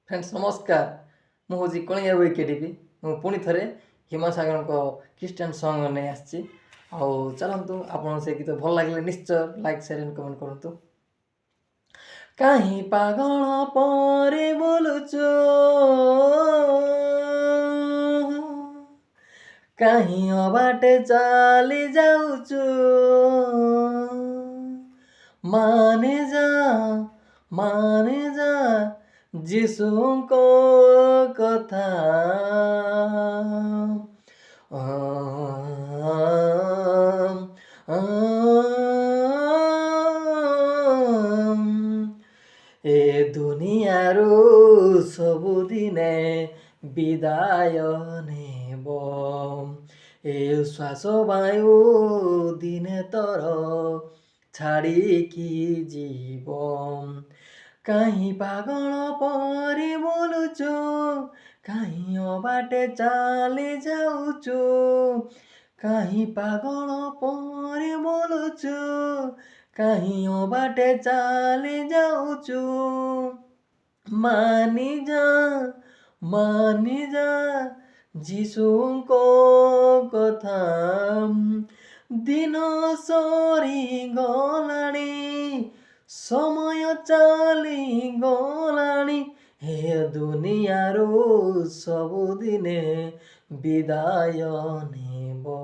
Friends नमस्कार ମୁଁ ହେଉଛି କଳିଙ୍ଗା ବହି କେଟିଭି ମୁଁ ପୁଣି ଥରେ ହିମାଂଶୁ ସାଗରଙ୍କ ଖ୍ରୀଷ୍ଟିଆନ ସଙ୍ଗ ନେଇ ଆସିଛି ଆଉ ଚାଲନ୍ତୁ ଆପଣ ସେ ଗୀତ ଭଲ ଲାଗିଲେ ନିଶ୍ଚୟ ଲାଇକ୍ ସେୟାର ଆଣ୍ଡ କମେଣ୍ଟ କରନ୍ତୁ। କାହିଁ ପାଗଳ ପରେ ବୋଲୁଛୁ କାହିଁ ଅବାଟେ ଚାଲି ଯାଉଛୁ ମାନେ ଯା ଯୀଶୁଙ୍କ କଥା ଏ ଦୁନିଆରୁ ସବୁଦିନେ ବିଦାୟ ନେବ ଏ ଶ୍ୱାସ ବାୟୁ ଦିନେ ତୋର ଛାଡ଼ିକି ଯିବ କାହିଁ ପାଗଳ ପରି ବୋଲୁଛୁ କାହିଁ ଅବାଟେ ଚାଲି ଯାଉଛୁ କାହିଁ ପାଗଳ ପରି ବୋଲୁଛୁ କାହିଁ ଅବାଟେ ଚାଲି ଯାଉଛୁ ମାନି ଯା ଯୀଶୁଙ୍କ କଥା ଦିନ ସରିଗଲାଣି ସମୟ ଚାଲିଗଲାଣି ଏ ଦୁନିଆରୁ ସବୁଦିନେ ବିଦାୟ ନେବ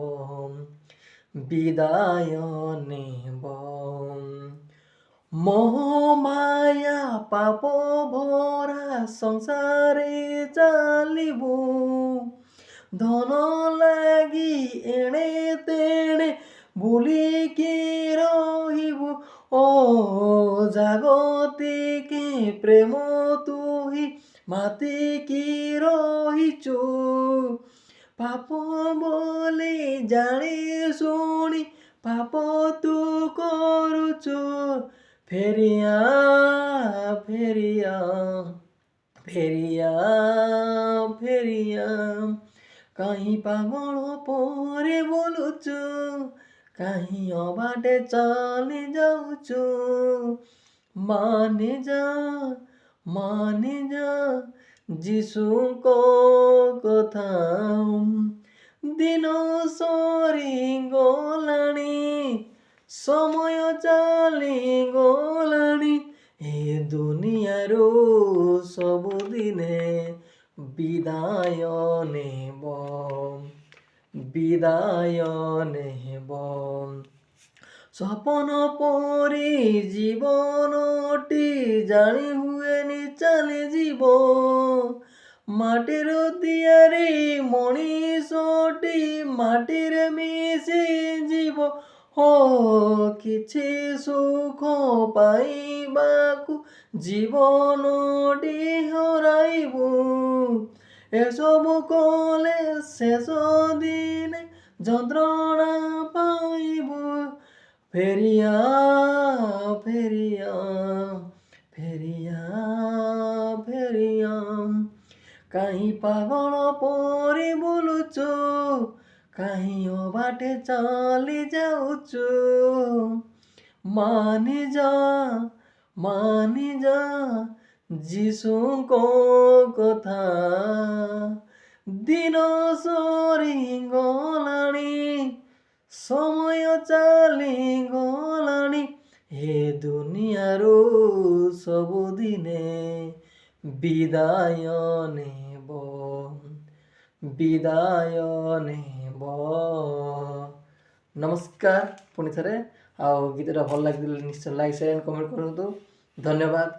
ମୋହ ମାୟା ପାପ ଭରା ସଂସାରେ ଚାଲିବୁ ଧନ ଲାଗି ଏଣେ ତେଣେ ବୁଲିକି ରହିବୁ ଓ ଜାଗତିକେ ପ୍ରେମ ତୁହି ମାତିକି ରହିଛୁ ପାପ ବୋଲି ଜାଣି ଶୁଣି ପାପ ତୁ କରୁଛୁ ଫେରିଆ କାହିଁ ପାଗଳ ପରେ ବୋଲୁଛୁ କାହିଁ ଅବାଟେ ଚାଲି ଯାଉଛୁ ମାନି ଯା ଯୀଶୁଙ୍କ କଥା ଦିନ ସରିଗଲାଣି ସମୟ ଚାଲିଗଲାଣି ଏ ଦୁନିଆରୁ ସବୁଦିନେ ବିଦାୟ ନେବ ସ୍ୱପ୍ନ ପରି ଜୀବନଟି ଜାଣି ହୁଏନି ଚାଲିଯିବ ମାଟିର ତିଆରି ମଣିଷଟି ମାଟିରେ ମିଶିଯିବ କିଛି ସୁଖ ପାଇବାକୁ ଜୀବନଟି ହରାଇବୁ ଏସବୁ କଲେ ଶେଷ ଦିନେ ଯନ୍ତ୍ରଣା ପାଇବୁ ଫେରିଆ କାହିଁ ପାଗଳ ପରି ବୋଲୁଛୁ କାହିଁ ଅବାଟେ ଚାଲି ଯାଉଛୁ ମାନି ଯା ଯୀଶୁଙ୍କ କଥା ଦିନ ସରିଗଲାଣି ସମୟ ଚାଲିଗଲାଣି ଏ ଦୁନିଆରୁ ସବୁଦିନେ ବିଦାୟ ନେବ ନମସ୍କାର ପୁଣି ଥରେ ଆଉ ଗୀତଟା ଭଲ ଲାଗିଲେ ନିଶ୍ଚୟ ଲାଇକ୍ ସେୟାର ଆଣ୍ଡ କମେଣ୍ଟ କରନ୍ତୁ ଧନ୍ୟବାଦ।